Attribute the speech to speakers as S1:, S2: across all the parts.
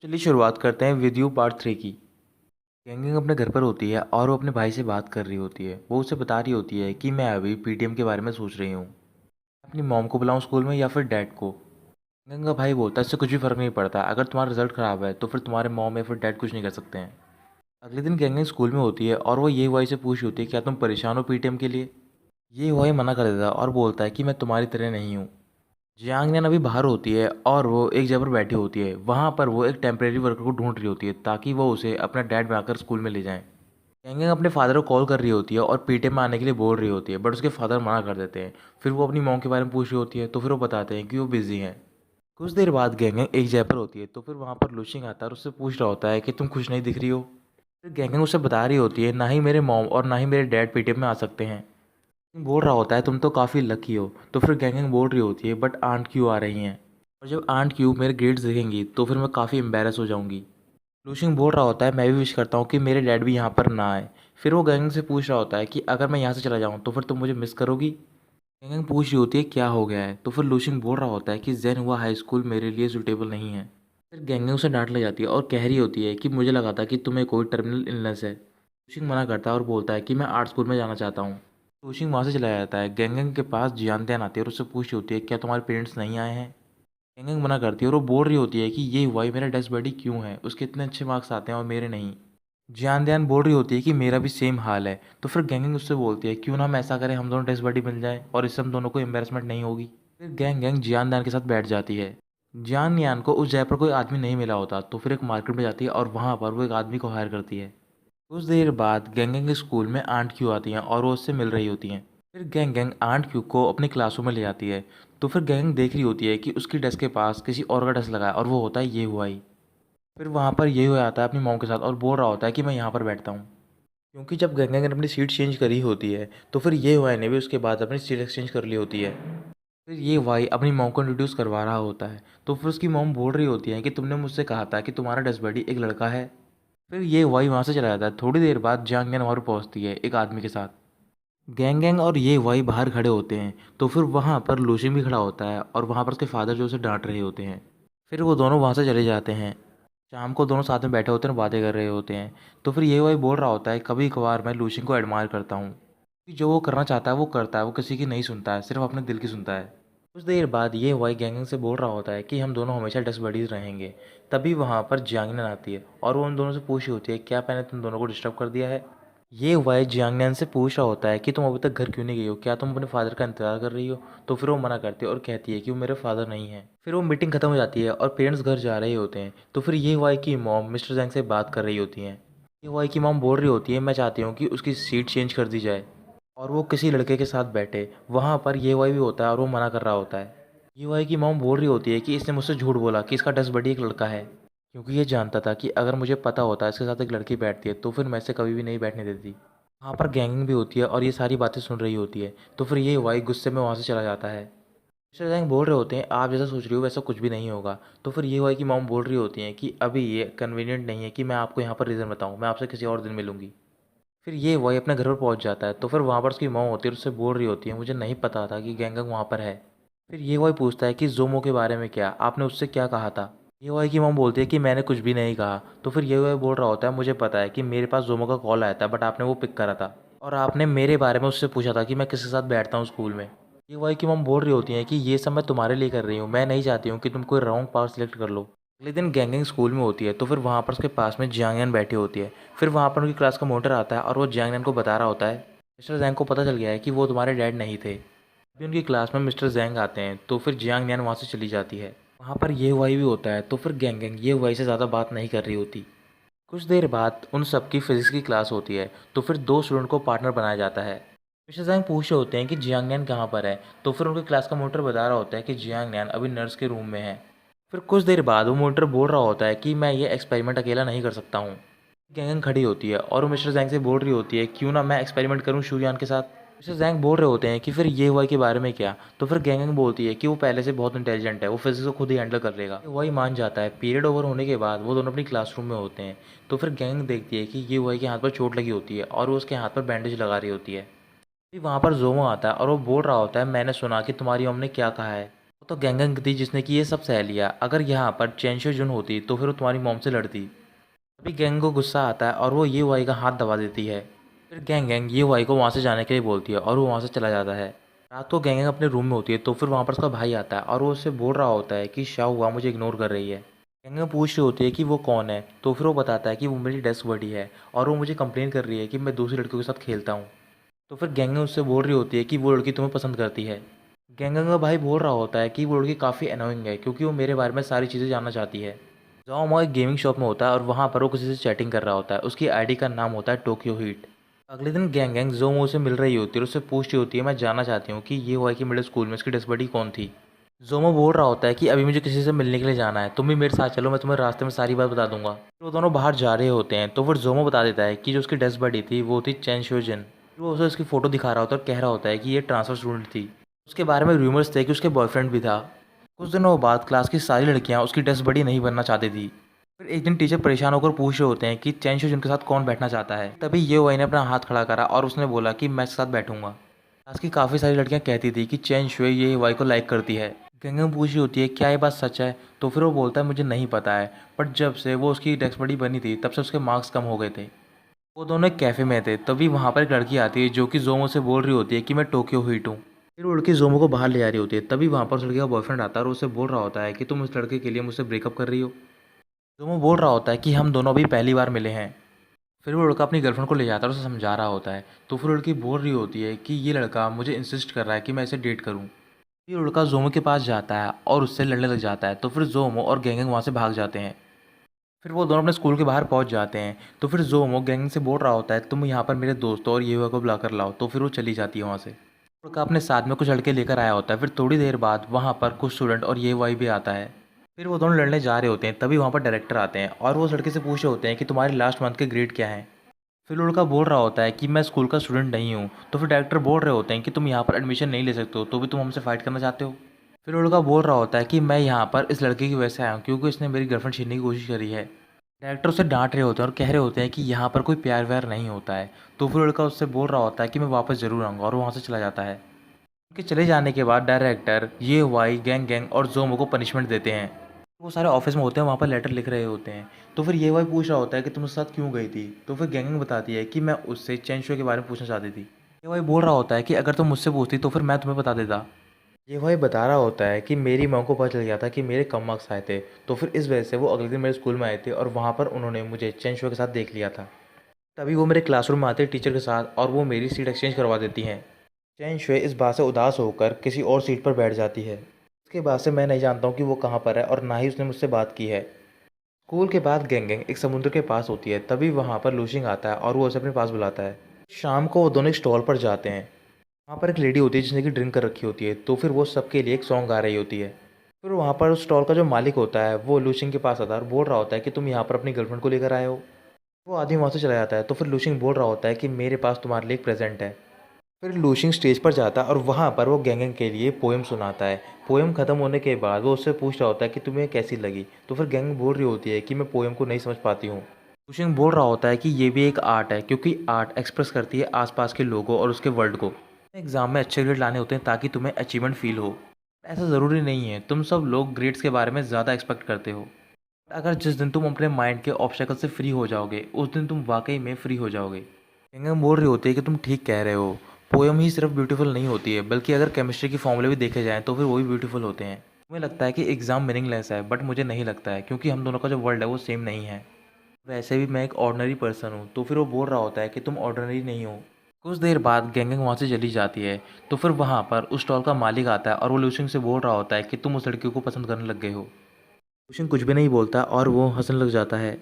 S1: चलिए शुरुआत करते हैं विद यू पार्ट 3 की। गैंगिंग अपने घर पर होती है और वो अपने भाई से बात कर रही होती है। वो उसे बता रही होती है कि मैं अभी पीटीएम के बारे में सोच रही हूँ, अपनी मॉम को बुलाऊँ स्कूल में या फिर डैड को। गैंगिंग का भाई बोलता है इससे कुछ भी फ़र्क नहीं पड़ता, अगर तुम्हारा रिजल्ट ख़राब है तो फिर तुम्हारे मॉम या फिर डैड कुछ नहीं कर सकते हैं। अगले दिन गैंगिंग स्कूल में होती है और वो ये हुआई से पूछ रही होती है क्या तुम परेशान हो पीटीएम के लिए। ये हुआई मना कर देता है और बोलता है कि मैं तुम्हारी तरह नहीं हूँ। जियांगनैन अभी बाहर होती है और वो एक जगह पर बैठी होती है। वहाँ पर वो एक टेम्परेरी वर्कर को ढूंढ रही होती है ताकि वो उसे अपना डैड बनाकर स्कूल में ले जाएं। यांगयांग अपने फादर को कॉल कर रही होती है और पीटीएम में आने के लिए बोल रही होती है, बट उसके फादर मना कर देते हैं। फिर वो अपनी मॉम के बारे में पूछ रही होती है तो फिर वो बताते हैं कि वो बिजी हैं। कुछ देर बाद गैंगयांग एक जगह पर होती है तो फिर वहाँ पर लुशिंग आता है और उससे पूछ रहा होता है कि तुम खुश नहीं दिख रही हो। फिर गैंगयांग उसे बता रही होती है ना ही मेरे मॉम और ना ही मेरे डैड पीटीएम में आ सकते हैं। बोल रहा होता है तुम तो काफ़ी लकी हो। तो फिर गैंगयांग बोल रही होती है बट आंट क्यों आ रही हैं, और जब आंट क्यों मेरे ग्रेड्स देखेंगी तो फिर मैं काफ़ी एम्बेरस हो जाऊंगी। लूशिंग बोल रहा होता है मैं भी विश करता हूँ कि मेरे डैड भी यहाँ पर ना आए। फिर वो गैंगंग से पूछ रहा होता है कि अगर मैं यहाँ से चला जाऊँ तो फिर तुम मुझे मिस करोगी। गैंगंग पूछ रही होती है क्या हो गया है। तो फिर लूशिंग बोल रहा होता है कि जैन हुआ हाई स्कूल मेरे लिए सूटेबल नहीं है। फिर गैंगंग उसे डांट लग जाती है और कह रही होती है कि मुझे लगा था कि तुम्हें कोई टर्मिनल इलनेस है। लूशिंग मना करता है और बोलता है कि मैं आर्ट स्कूल में जाना चाहता हूँ। लूशिंग वहाँ से चला जाता है। गैंगंग के पास जियानतियान आती है और उससे पूछ रही होती है क्या तुम्हारे पेरेंट्स नहीं आए हैं। गैंगंग मना करती है और वो बोल रही होती है कि ये हुआ ही मेरा डेस्क बडी क्यों है, उसके इतने अच्छे मार्क्स आते हैं और मेरे नहीं। जियान दयान बोल रही होती है कि मेरा भी सेम हाल है। तो फिर गैंगंग उससे बोलती है क्यों ना हम ऐसा करें, हम दोनों डेस्क बडी मिल जाए और इससे हम दोनों को एम्बेरसमेंट नहीं होगी। फिर गैंग गैंग जियान दयान के साथ बैठ जाती है। जियान यान को उस जगह पर कोई आदमी नहीं मिला होता तो फिर एक मार्केट में जाती है और वहाँ पर वो एक आदमी को हायर करती है। कुछ देर बाद गैंगंग के स्कूल में आंट क्यू आती हैं और वो उससे मिल रही होती हैं। फिर गैंगंग आंट क्यू को अपनी क्लासरूम में ले जाती है। तो फिर गैंगंग देख रही होती है कि उसकी डेस्क के पास किसी और का डेस्क लगा है और वो होता है ये हुआ ही। फिर वहाँ पर ये हुआ आता है अपनी मॉम के साथ और बोल रहा होता है कि मैं यहाँ पर बैठता हूँ, क्योंकि जब गैंगंग ने अपनी सीट चेंज करी होती है तो फिर ये हुआ ने भी उसके बाद अपनी सीट एक्सचेंज कर ली होती है। फिर ये वाई अपनी मॉम को इंट्रोड्यूस करवा रहा होता है। तो फिर उसकी मॉम बोल रही होती है कि तुमने मुझसे कहा था कि तुम्हारा डस्ट बडी एक लड़का है। फिर ये वाई वहाँ से चला जाता है। थोड़ी देर बाद जांग वहाँ पर पहुँचती है एक आदमी के साथ। गैंग गैंग और ये वाई बाहर खड़े होते हैं। तो फिर वहाँ पर लूशिंग भी खड़ा होता है और वहाँ पर उसके फादर जो उसे डांट रहे होते हैं। फिर वो दोनों वहाँ से चले जाते हैं। शाम को दोनों साथ में बैठे होते हैं और बातें कर रहे होते हैं। तो फिर ये वाई बोल रहा होता है कभी कभार मैं लूशिंग को एडमायर करता हूँ कि जो वो करना चाहता है वो करता है, वो किसी की नहीं सुनता है, सिर्फ अपने दिल की सुनता है। कुछ देर बाद ये वाई गैंग से बोल रहा होता है कि हम दोनों हमेशा डस्ट बडीज रहेंगे। तभी वहाँ पर जियांगनन आती है और वो उन दोनों से पूछ रही होती है क्या मैंने तुम दोनों को डिस्टर्ब कर दिया है। ये वाई जियांगनैन से पूछ रहा होता है कि तुम अभी तक घर क्यों नहीं गई हो, क्या तुम अपने फादर का इंतजार कर रही हो। तो फिर वो मना करती है और कहती है कि वो मेरे फादर नहीं है। फिर वो मीटिंग खत्म हो जाती है और पेरेंट्स घर जा रहे होते हैं। तो फिर ये वाई की मॉम मिस्टर जैंग से बात कर रही होती हैं। ये वाई की मॉम बोल रही होती है मैं चाहती हूँ कि उसकी सीट चेंज कर दी जाए और वो किसी लड़के के साथ बैठे। वहाँ पर ये वाई भी होता है और वो मना कर रहा होता है। ये वाई की मॉम बोल रही होती है कि इसने मुझसे झूठ बोला कि इसका डस्ट बडी एक लड़का है, क्योंकि ये जानता था कि अगर मुझे पता होता इसके साथ एक लड़की बैठती है तो फिर मैं इसे कभी भी नहीं बैठने देती। वहाँ पर गैंगिंग भी होती है और ये सारी बातें सुन रही होती है। तो फिर ये वाई गुस्से में वहाँ से चला जाता है। मिस्टर जैंग बोल रहे होते हैं आप जैसा सोच रही हो वैसा कुछ भी नहीं होगा। तो फिर ये वाई की मॉम बोल रही होती हैं कि अभी ये कन्वीनियंट नहीं है कि मैं आपको यहाँ पर रीज़न बताऊँ, मैं आपसे किसी और दिन मिलूंगी। फिर ये वाई अपने घर पर पहुँच जाता है। तो फिर वहाँ पर उसकी मॉम होती है और उससे बोल रही होती है मुझे नहीं पता था कि गैंगंग वहाँ पर है। फिर ये वाई पूछता है कि जोमो के बारे में क्या आपने उससे क्या कहा था। ये वाई की मॉम बोलती है कि मैंने कुछ भी नहीं कहा। तो फिर ये वाई बोल रहा होता है मुझे पता है कि मेरे पास जोमो का कॉल आया था बट आपने वो पिक करा था और आपने मेरे बारे में उससे पूछा था कि मैं किसके साथ बैठता हूँ स्कूल में। ये वाई की मॉम बोल रही होती हैं कि ये सब मैं तुम्हारे लिए कर रही हूँ, मैं नहीं चाहती हूँ कि तुम कोई रॉन्ग पाथ सिलेक्ट कर लो। अगले दिन गैंगिंग स्कूल में होती है तो फिर वहाँ पर उसके पास में जियांगयान बैठी होती है। फिर वहाँ पर उनकी क्लास का मॉनिटर आता है और वो जियांगयान को बता रहा होता है मिस्टर जैंग को पता चल गया है कि वो तुम्हारे डैड नहीं थे। अभी उनकी क्लास में मिस्टर जैंग आते हैं तो फिर जियांगयान वहाँ से चली जाती है। वहाँ पर ये वाई भी होता है तो फिर गैंगिंग ये वाई से ज़्यादा बात नहीं कर रही होती। कुछ देर बाद उन सबकी फिजिक्स की क्लास होती है। तो फिर दो स्टूडेंट को पार्टनर बनाया जाता है। मिस्टर जैंग पूछ रहे होते हैं कि जियांगनैन कहाँ पर है। तो फिर उनके क्लास का मॉनिटर बता रहा होता है कि जियांगनैन अभी नर्स के रूम में है। फिर कुछ देर बाद वो मॉनिटर बोल रहा होता है कि मैं ये एक्सपेरिमेंट अकेला नहीं कर सकता हूँ। गैंगन खड़ी होती है और वो मिस्टर जैंग से बोल रही होती है क्यों ना मैं एक्सपेरिमेंट करूँ शुयान के साथ। मिस्टर जैंग बोल रहे होते हैं कि फिर ये हुआ के बारे में क्या। तो फिर गैंगन बोलती है कि वो पहले से बहुत इंटेलिजेंट है, वो फिजिक्स को खुद ही हैंडल कर लेगा। वही मान जाता है। पीरियड ओवर होने के बाद वो दोनों अपनी क्लासरूम में होते हैं। तो फिर गैंग देखती है कि ये हुआ के हाथ पर चोट लगी होती है और वो उसके हाथ पर बैंडेज लगा रही होती है। फिर वहाँ पर जोमो आता है और वो बोल रहा होता है मैंने सुना कि तुम्हारी मम ने क्या कहा है, तो गैंगंग थी जिसने की ये सब सह लिया। अगर यहाँ पर चेंशो जुन होती तो फिर वो तुम्हारी मॉम से लड़ती। तभी गैंग को गुस्सा आता है और वो ये वाई का हाथ दबा देती है। फिर गैंग ये वाई को वहाँ से जाने के लिए बोलती है और वो वहाँ से चला जाता है। रात को गैंग अपने रूम में होती है तो फिर वहाँ पर उसका भाई आता है और वो उससे बोल रहा होता है कि शाह हुआ मुझे इग्नोर कर रही है। गैंग पूछ रही होती है कि वो कौन है तो फिर वो बताता है कि वो मेरी डेस्क बडी है और वो मुझे कंप्लेन कर रही है कि मैं दूसरी लड़कियों के साथ खेलता हूँ। तो फिर गैंग उससे बोल रही होती है कि वो लड़की तुम्हें पसंद करती है। गैंग का भाई बोल रहा होता है कि वो लड़की काफ़ी अनोइंग है क्योंकि वो मेरे बारे में सारी चीज़ें जानना चाहती है। जाओ एक गेमिंग शॉप में होता है और वहाँ पर वो किसी से चैटिंग कर रहा होता है। उसकी आईडी का नाम होता है टोक्यो हीट। अगले दिन गैंग जोमो से मिल रही होती है और उससे पूछ रही होती है मैं जानना चाहती हूँ कि ये हुआ कि मिडिल स्कूल में उसकी डेस्क बडी कौन थी। जोमो बोल रहा होता है कि अभी मुझे किसी से मिलने के लिए जाना है, तुम भी मेरे साथ चलो, मैं तुम्हें रास्ते में सारी बात बता दूंगा। फिर वो दोनों बाहर जा रहे होते हैं तो फिर जोमो बता देता है कि जो उसकी डेस्क बडी थी वो थी चेन शोजिन। फिर वो उसे उसकी फ़ोटो दिखा रहा होता है और कह रहा होता है कि ये ट्रांसफ़र स्टूडेंट थी। उसके बारे में रूमर्स थे कि उसके बॉयफ्रेंड भी था। कुछ दिनों बाद क्लास की सारी लड़कियां उसकी डेस्क बडी नहीं बनना चाहती थी। फिर एक दिन टीचर परेशान होकर पूछ रहे होते हैं कि चैन शो जिनके साथ कौन बैठना चाहता है। तभी ये वाई ने अपना हाथ खड़ा करा और उसने बोला कि मैं इसके साथ बैठूंगा। क्लास की काफ़ी सारी लड़कियां कहती थी कि चैन शुए ये वाई को लाइक करती है। गंगम पूछ रही होती है क्या ये बात सच है, तो फिर वो बोलता है मुझे नहीं पता है, बट जब से वो उसकी डेस्क बडी बनी थी तब से उसके मार्क्स कम हो गए थे। वो दोनों एक कैफ़े में थे तभी वहाँ पर एक लड़की आती है जो कि जोमो से बोल रही होती है कि मैं टोक्यो हीट हूँ। फिर वो लड़की जोमो को बाहर ले आ रही होती है तभी वहाँ पर उस लड़की का बॉयफ्रेंड आता है और उससे बोल रहा होता है कि तुम उस लड़के के लिए मुझसे ब्रेकअप कर रही हो। जोमो बोल रहा होता है कि हम दोनों अभी पहली बार मिले हैं। फिर वो लड़का अपनी गर्लफ्रेंड को ले जाता है और उसे समझा रहा होता है। तो फिर लड़की बोल रही होती है कि ये लड़का मुझे इंसिस्ट कर रहा है कि मैं इसे डेट करूँ। ये लड़का जोमो के पास जाता है और उससे लड़ने लग जाता है तो फिर जोमो और गैंग वहाँ से भाग जाते हैं। फिर वो दोनों अपने स्कूल के बाहर पहुंच जाते हैं तो फिर जोमो गैंग से बोल रहा होता है तुम यहाँ पर मेरे दोस्तों और ये हुआ को बुला कर लाओ, तो फिर वो चली जाती है वहाँ से। लड़का अपने साथ में कुछ लड़के लेकर आया होता है। फिर थोड़ी देर बाद वहाँ पर कुछ स्टूडेंट और ये वाई भी आता है। फिर वो दोनों लड़ने जा रहे होते हैं तभी वहाँ पर डायरेक्टर आते हैं और वो उस लड़के से पूछ रहे होते हैं कि तुम्हारे लास्ट मंथ के ग्रेड क्या हैं। फिर लड़का बोल रहा होता है कि मैं स्कूल का स्टूडेंट नहीं हूँ। तो फिर डायरेक्टर बोल रहे होते हैं कि तुम यहाँ पर एडमिशन नहीं ले सकते हो तो भी तुम हमसे फाइट करना चाहते हो। फिर लड़का बोल रहा होता है कि मैं यहाँ पर इस लड़के की वजह से आया हूँ क्योंकि इसने मेरी गर्लफ्रेंड छीनने की कोशिश करी है। डायरेक्टर उसे डांट रहे होते हैं और कह रहे होते हैं कि यहाँ पर कोई प्यार व्यार नहीं होता है। तो फिर लड़का उससे बोल रहा होता है कि मैं वापस ज़रूर आऊँगा और वो वहाँ से चला जाता है। उनके चले जाने के बाद डायरेक्टर ये वाई गैंग और जोमो को पनिशमेंट देते हैं। वो सारे ऑफिस में होते हैं, वहाँ पर लेटर लिख रहे होते हैं। तो फिर ये वाई पूछ रहा होता है कि तुम उसके साथ क्यों गई थी। तो फिर गैंग बताती है कि मैं उससे चेन शो के बारे में पूछना चाहती थी। ये वाई बोल रहा होता है कि अगर तुम मुझसे पूछती तो फिर मैं तुम्हें बता देता। ये भाई बता रहा होता है कि मेरी माँ को पता चल गया था कि मेरे कम मार्क्स आए थे, तो फिर इस वजह से वो अगले दिन मेरे स्कूल में आए थे और वहाँ पर उन्होंने मुझे चेन शो के साथ देख लिया था। तभी वो मेरे क्लासरूम में आते हैं टीचर के साथ और वो मेरी सीट एक्सचेंज करवा देती हैं। चेन शुए इस बात से उदास होकर किसी और सीट पर बैठ जाती है। उसके बाद से मैं नहीं जानता हूँ कि वो कहाँ पर है और ना ही उसने मुझसे बात की है। स्कूल के बाद गैंग एक समुद्र के पास होती है तभी वहाँ पर लूशिंग आता है और वो उसे अपने पास बुलाता है। शाम को वो दोनों एक स्टॉल पर जाते हैं। वहाँ पर एक लेडी होती है जिसने की ड्रिंक कर रखी होती है तो फिर वो सबके लिए एक सॉन्ग गा रही होती है। फिर वहाँ पर उस स्टॉल का जो मालिक होता है वो लूशिंग के पास आता है और बोल रहा होता है कि तुम यहाँ पर अपनी गर्लफ्रेंड को लेकर आए हो। वो आदमी वहाँ से चला जाता है तो फिर लूशिंग बोल रहा होता है कि मेरे पास तुम्हारे लिए एक प्रेजेंट है। फिर लूशिंग स्टेज पर जाता है और वहाँ पर वो गैंग के लिए पोएम सुनाता है। पोएम ख़त्म होने के बाद वो उससे पूछ रहा होता है कि तुम्हें कैसी लगी। तो फिर गैंग बोल रही होती है कि मैं पोएम को नहीं समझ पाती हूँ। लूशिंग बोल रहा होता है कि ये भी एक आर्ट है क्योंकि आर्ट एक्सप्रेस करती है आसपास के लोगों और उसके वर्ल्ड को। एग्ज़ाम में अच्छे ग्रेड लाने होते हैं ताकि तुम्हें अचीवमेंट फील हो। ऐसा ज़रूरी नहीं है, तुम सब लोग ग्रेड्स के बारे में ज़्यादा एक्सपेक्ट करते हो। अगर जिस दिन तुम अपने माइंड के ऑब्स्टेकल से फ्री हो जाओगे उस दिन तुम वाकई में फ्री हो जाओगे। एंगम बोल रही होती है कि तुम ठीक कह रहे हो, पोएम ही सिर्फ ब्यूटीफुल नहीं होती है बल्कि अगर केमिस्ट्री के फॉर्मूले भी देखे जाएँ तो फिर वो भी ब्यूटीफुल होते हैं। तुम्हें लगता है कि एग्ज़ाम मीनिंगलेस है बट मुझे नहीं लगता है क्योंकि हम दोनों का जो वर्ल्ड है वो सेम नहीं है। वैसे भी मैं एक ऑर्डिनरी पर्सन हूँ। तो फिर वो बोल रहा होता है कि तुम ऑर्डिनरी नहीं हो। कुछ देर बाद गैंग वहाँ से चली जाती है तो फिर वहाँ पर उस स्टॉल का मालिक आता है और वो लूशिंग से बोल रहा होता है कि तुम उस लड़की को पसंद करने लग गए हो। लूशिंग कुछ भी नहीं बोलता और वो हंसने लग जाता है।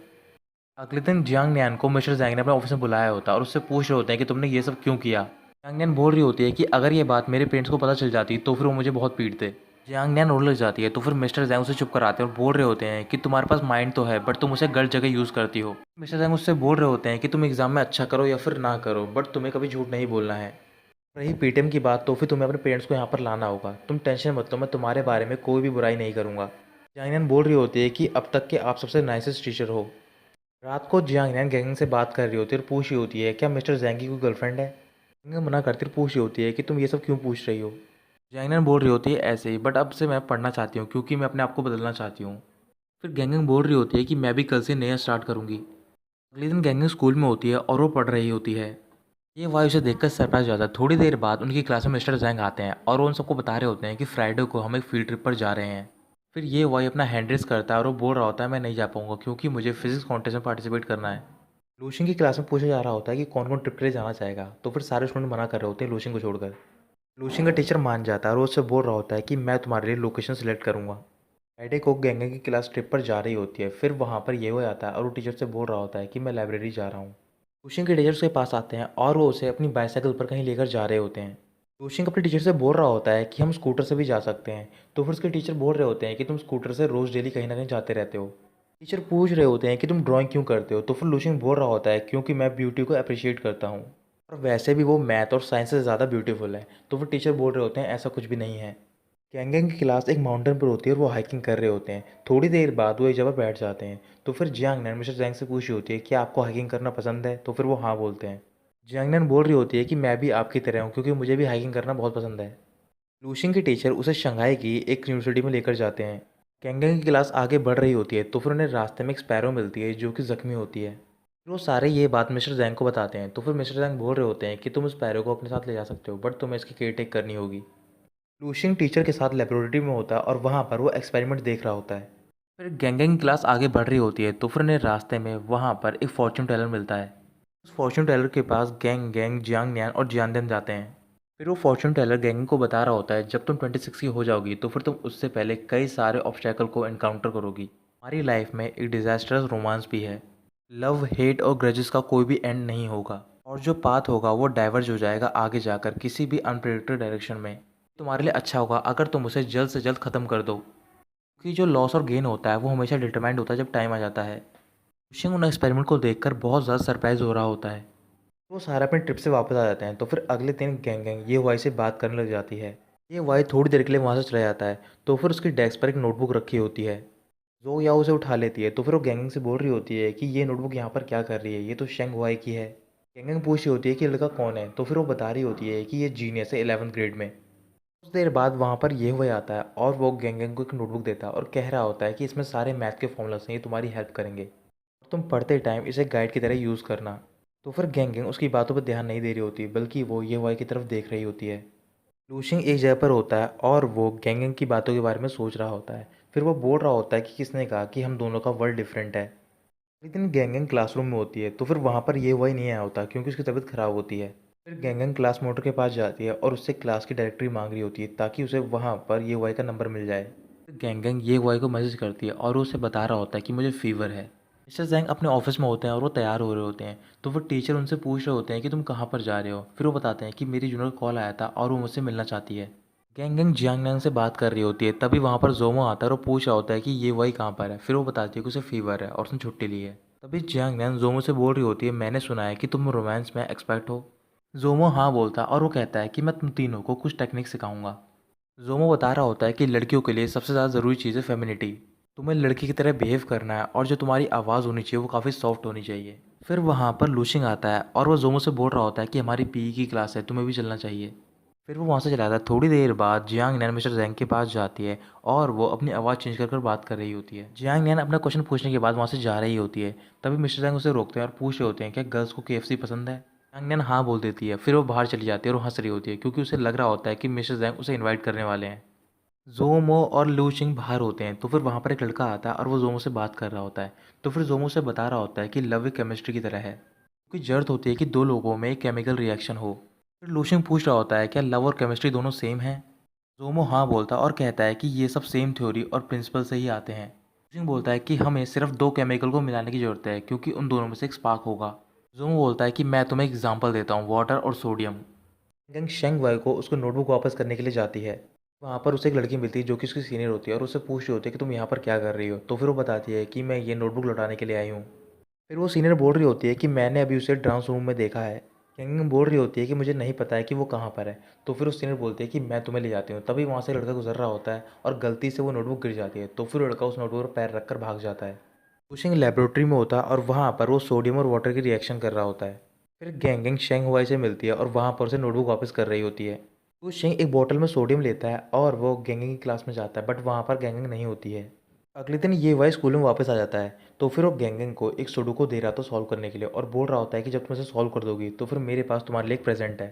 S1: अगले दिन जियांग न्यान को मिस्टर जैंग ने अपने ऑफिस में बुलाया होता है और उससे पूछ रहे होते हैं कि तुमने ये सब क्यों किया। जियांग न्यान बोल रही होती है कि अगर ये बात मेरे पेरेंट्स को पता चल जाती तो फिर वो मुझे बहुत पीटते। जियांग न्यान रोने लग जाती है तो फिर मिस्टर जैंग उसे चुप कराते हैं और बोल रहे होते हैं कि तुम्हारे पास माइंड तो है बट तुम उसे गलत जगह यूज़ करती हो। मिस्टर जैंग उससे बोल रहे होते हैं कि तुम एग्जाम में अच्छा करो या फिर ना करो बट तुम्हें कभी झूठ नहीं बोलना है। रही पीटीएम की बात तो फिर तुम्हें अपने पेरेंट्स को यहाँ पर लाना होगा। तुम टेंशन मत लो, मैं तुम्हारे बारे में कोई भी बुराई नहीं करूँगा। जियांग न्यान बोल रही होती है कि अब तक के आप सबसे नाइसेस्ट टीचर हो। रात को जियांग न्यान गैंग से बात कर रही होती है और पूछ रही होती है क्या मिस्टर जैंग की कोई गर्लफ्रेंड है। गैंग मना करती और पूछ रही होती है कि तुम ये सब क्यों पूछ रही हो। जैंगनन बोल रही होती है ऐसे ही, बट अब से मैं पढ़ना चाहती हूँ क्योंकि मैं अपने आप को बदलना चाहती हूँ। फिर गैंगन बोल रही होती है कि मैं भी कल से नया स्टार्ट करूँगी। अगले दिन गैंगन स्कूल में होती है और वो पढ़ रही होती है। ये वाई उसे देखकर सरप्राइज हो जाता है। थोड़ी देर बाद उनकी क्लास में मिस्टर जैंग आते हैं और वो उन सबको बता रहे होते हैं कि फ्राइडे को हम एक फील्ड ट्रिप पर जा रहे हैं। फिर ये वाई अपना हैंड रेस करता है और वो बोल रहा होता है मैं नहीं जा पाऊंगा क्योंकि मुझे फिजिक्स कॉन्टेस्ट में पार्टिसिपेट करना है। लूशिंग की क्लास में पूछा जा रहा होता है कि कौन कौन ट्रिप के लिए जाना चाहेगा, तो फिर सारे स्टूडेंट मना कर रहे होते हैं लूशिंग को छोड़कर। लूशिंग का टीचर मान जाता है और वो उससे बोल रहा होता है कि मैं तुम्हारे लिए लोकेशन सिलेक्ट करूंगा। फ्राइडे को गैंगन की क्लास ट्रिप पर जा रही होती है। फिर वहाँ पर ये हो आता है और वो टीचर से बोल रहा होता है कि मैं लाइब्रेरी जा रहा हूँ। लूशिंग के टीचर उसके पास आते हैं और वो उसे अपनी बाईसाइकिल पर कहीं लेकर जा रहे होते हैं। लूशिंग अपने टीचर से बोल रहा होता है कि हम स्कूटर से भी जा सकते हैं, तो फिर उसके टीचर बोल रहे होते हैं कि तुम स्कूटर से रोज़ डेली कहीं ना कहीं जाते रहते हो। टीचर पूछ रहे होते हैं कि तुम ड्राइंग क्यों करते हो, तो फिर लूशिंग बोल रहा होता है क्योंकि मैं ब्यूटी को अप्रिशिएट करता हूँ और वैसे भी वो मैथ और साइंस से ज़्यादा ब्यूटीफुल है। तो फिर टीचर बोल रहे होते हैं ऐसा कुछ भी नहीं है। गैंगन की क्लास एक माउंटेन पर होती है और वो हाइकिंग कर रहे होते हैं। थोड़ी देर बाद वो एक जगह बैठ जाते हैं। तो फिर जियांगनैन मिस्टर जैंग से पूछ रही होती है कि आपको हाइकिंग करना पसंद है, तो फिर वो हाँ बोलते हैं। जियांगनैन बोल रही होती है कि मैं भी आपकी तरह हूँ क्योंकि मुझे भी हाइकिंग करना बहुत पसंद है। लूशिंग के टीचर उसे शंघाई की एक यूनिवर्सिटी में लेकर जाते हैं। गैंगन की क्लास आगे बढ़ रही होती है तो फिर उन्हें रास्ते में एक स्पैरो मिलती है जो कि जख्मी होती है। फिर वो सारे ये बात मिस्टर जैंग को बताते हैं। तो फिर मिस्टर जैंग बोल रहे होते हैं कि तुम स्पैरो को अपने साथ ले जा सकते हो, बट तुम्हें इसकी केयर टेक करनी होगी। लूशिंग टीचर के साथ लेबोरेटरी में होता है और वहाँ पर वो एक्सपेरिमेंट देख रहा होता है। फिर गैंगन की क्लास आगे बढ़ रही होती है तो फिर उन्हें रास्ते में वहाँ पर एक फॉर्च्यून टेलर मिलता है। उस फॉर्च्यून टेलर के पास गैंग गैंग जियांग न्यान और जियांदन जाते हैं। फिर वो फॉर्च्यून टेलर गैंग को बता रहा होता है जब तुम 26 की हो जाओगी तो फिर तुम उससे पहले कई सारे ऑब्स्टैकल को एनकाउंटर करोगी। हमारी लाइफ में एक डिजास्टरस रोमांस भी है। लव हेट और ग्रजेस का कोई भी एंड नहीं होगा और जो पाथ होगा वो डाइवर्ज हो जाएगा आगे जाकर किसी भी अनप्रेडिक्टेड डायरेक्शन में। तुम्हारे लिए अच्छा होगा अगर तुम उसे जल्द से जल्द ख़त्म कर दो, क्योंकि जो लॉस और गेन होता है वो हमेशा डिटरमाइंड होता है जब टाइम आ जाता है। शिंग उन एक्सपेरिमेंट को देखकर बहुत ज़्यादा सरप्राइज हो रहा होता है। वो सारे अपने ट्रिप से वापस आ जाते हैं। तो फिर अगले दिन गैंग गैंग ये वाई से बात करने लग जाती है। ये वाई थोड़ी देर के लिए वहाँ से चला जाता है। तो फिर उसकी डेस्क पर एक नोटबुक रखी होती है। जो या उसे उठा लेती है। तो फिर वो गैंग से बोल रही होती है कि ये नोटबुक यहाँ पर क्या कर रही है, ये तो शेंग वाई की है। गैंग पूछ रही होती है कि ये लड़का कौन है। तो फिर वो बता रही होती है कि ये जीनियस है 11th ग्रेड में। कुछ देर बाद वहाँ पर ये हुआ आता है और वो गैंगन को एक नोटबुक देता है और कह रहा होता है कि इसमें सारे मैथ के फॉर्मूलास हैं, ये तुम्हारी हेल्प करेंगे और तुम पढ़ते टाइम इसे गाइड की तरह यूज़ करना। तो फिर गैंगन उसकी बातों पर ध्यान नहीं दे रही होती बल्कि वो ये वाई की तरफ देख रही होती है। लूशिंग एक जगह पर होता है और वो गैंगन की बातों के बारे में सोच रहा होता है। फिर वो बोल रहा होता है कि किसने कहा कि हम दोनों का वर्ल्ड डिफरेंट है। लेकिन गैंगन क्लासरूम में होती है तो फिर वहाँ पर ये वाई नहीं आया होता क्योंकि उसकी तबीयत ख़राब होती है। फिर गैंगन क्लास मॉनिटर के पास जाती है और उससे क्लास की डायरेक्टरी मांग रही होती है ताकि उसे वहाँ पर ये वाई का नंबर मिल जाए। फिर गैंगन ये वाई को मैसेज करती है और वो उसे बता रहा होता है कि मुझे फीवर है। मिस्टर जैंग अपने ऑफिस में होते हैं और वो तैयार हो रहे होते हैं। तो फिर टीचर उनसे पूछ रहे होते हैं कि तुम कहाँ पर जा रहे हो। फिर वो बताते हैं कि मेरी जूनियर का कॉल आया था और वो मुझसे मिलना चाहती है। गैंगन जियांगनांग से बात कर रही होती है। तभी वहाँ पर जोमो आता है और वो पूछ रहा होता है कि ये वाई कहाँ पर है। फिर वो बताती है कि उसे फीवर है और उसने छुट्टी ली है। तभी जियांगनांग जोमो से बोल रही होती है मैंने सुना है कि तुम रोमांस में एक्सपर्ट हो। जोमो हाँ बोलता है और वो कहता है कि मैं तुम तीनों को कुछ टेक्निक सिखाऊंगा। जोमो बता रहा होता है कि लड़कियों के लिए सबसे ज़्यादा ज़रूरी चीज़ है फेमिनिटी। तुम्हें लड़की की तरह बिहेव करना है और जो तुम्हारी आवाज़ होनी चाहिए वो काफ़ी सॉफ्ट होनी चाहिए। फिर वहाँ पर लूशिंग आता है और वो जोमो से बोल रहा होता है कि हमारी पीई की क्लास है, तुम्हें भी चलना चाहिए। फिर वो वहाँ से चला जाता है। थोड़ी देर बाद जियांग नैन मिस्टर जैंग के पास जाती है और वो अपनी आवाज़ चेंज कर बात कर रही होती है। जियांग नैन अपना क्वेश्चन पूछने के बाद वहाँ से जा रही होती है। तभी मिस्टर जैंग उसे रोकते हैं और पूछ रहे होते हैं क्या गर्ल्स को केएफसी पसंद है। जियांग नैन हाँ बोल देती है। फिर वो बाहर चली जाती है और हंस रही होती है क्योंकि उसे लग रहा होता है कि मिस्टर जैंग उसे इन्वाइट करने वाले हैं। जोमो और लूशिंग बाहर होते हैं तो फिर वहाँ पर एक लड़का आता है और वो जोमो से बात कर रहा होता है। तो फिर जोमो से बता रहा होता है कि लव एक केमिस्ट्री की तरह है क्योंकि जरूरत होती है कि दो लोगों में एक केमिकल रिएक्शन हो। फिर लूशिंग पूछ रहा होता है क्या लव और केमिस्ट्री दोनों सेम हैं। जोमो हाँ बोलता है और कहता है कि ये सब सेम थ्योरी और प्रिंसिपल से ही आते हैं। लूशिंग बोलता है कि हमें सिर्फ दो केमिकल को मिलाने की ज़रूरत है क्योंकि उन दोनों में से एक स्पार्क होगा। जोमो बोलता है कि मैं तुम्हें एक एग्जाम्पल देता हूँ, वाटर और सोडियम। गैंग शेंग वाई को उसको नोटबुक वापस करने के लिए जाती है। वहाँ पर उसे एक लड़की मिलती है जो कि उसकी सीनियर होती है और उससे पूछ रही होती है कि तुम यहाँ पर क्या कर रही हो। तो फिर वो बताती है कि मैं ये नोटबुक लौटाने के लिए आई हूँ। फिर वो सीनियर बोल रही होती है कि मैंने अभी उसे डांस रूम में देखा है। गैंग बोल रही होती है कि मुझे नहीं पता है कि वो कहाँ पर है। तो फिर उस सीनियर बोलती है कि मैं तुम्हें ले जाती हूँ। तभी वहाँ से लड़का गुजर रहा होता है और गलती से वो नोटबुक गिर जाती है। तो फिर वो लड़का उस नोटबुक पर पैर रखकर भाग जाता है। कुशिंग लेबोरेटरी में होता है और वहाँ पर वो सोडियम और वाटर की रिएक्शन कर रहा होता है। फिर गैंग शेंग हुआई से मिलती है और वहाँ पर उसे नोटबुक वापस कर रही होती है। वो शेंग एक बॉटल में सोडियम लेता है और वो गेंगिंग की क्लास में जाता है, बट वहाँ पर गेंगिंग नहीं होती है। अगले दिन ये वाई स्कूल में वापस आ जाता है, तो फिर वो गेंगिंग को एक सुडोकू दे रहा था सॉल्व करने के लिए और बोल रहा होता है कि जब तुम इसे सॉल्व कर दोगी तो फिर मेरे पास तुम्हारे लिए एक प्रेजेंट है।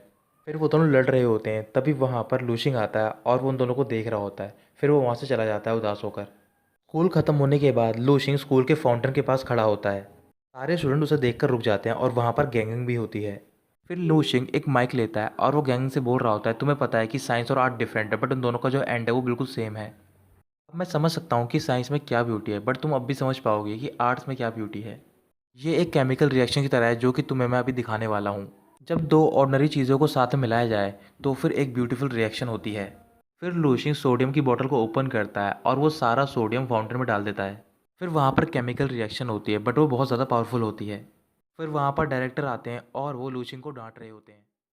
S1: फिर वो दोनों लड़ रहे होते हैं, तभी वहाँ पर लूशिंग आता है और वो उन दोनों को देख रहा होता है। फिर वो वहाँ से चला जाता है उदास होकर। स्कूल ख़त्म होने के बाद लूशिंग स्कूल के फाउंटेन के पास खड़ा होता है। सारे स्टूडेंट उसे देखकर रुक जाते हैं और वहाँ पर गैंगिंग भी होती है। फिर लूशिंग एक माइक लेता है और वो गैंगिंग से बोल रहा होता है, तुम्हें पता है कि साइंस और आर्ट डिफरेंट है, बट उन दोनों का जो एंड है वो बिल्कुल सेम है। अब मैं समझ सकता हूँ कि साइंस में क्या ब्यूटी है, बट तुम अब भी समझ पाओगे कि आर्ट्स में क्या ब्यूटी है। ये एक केमिकल रिएक्शन की तरह है जो कि तुम्हें मैं अभी दिखाने वाला हूँ। जब दो ऑर्डिनरी चीज़ों को साथ में मिलाया जाए तो फिर एक ब्यूटीफुल रिएक्शन होती है। फिर लूशिंग सोडियम की बोतल को ओपन करता है और वो सारा सोडियम फाउंटेन में डाल देता है। फिर वहाँ पर केमिकल रिएक्शन होती है, बट वो बहुत ज़्यादा पावरफुल होती है। फिर वहाँ पर डायरेक्टर आते हैं और वो लूशिंग को डांट रहे होते हैं।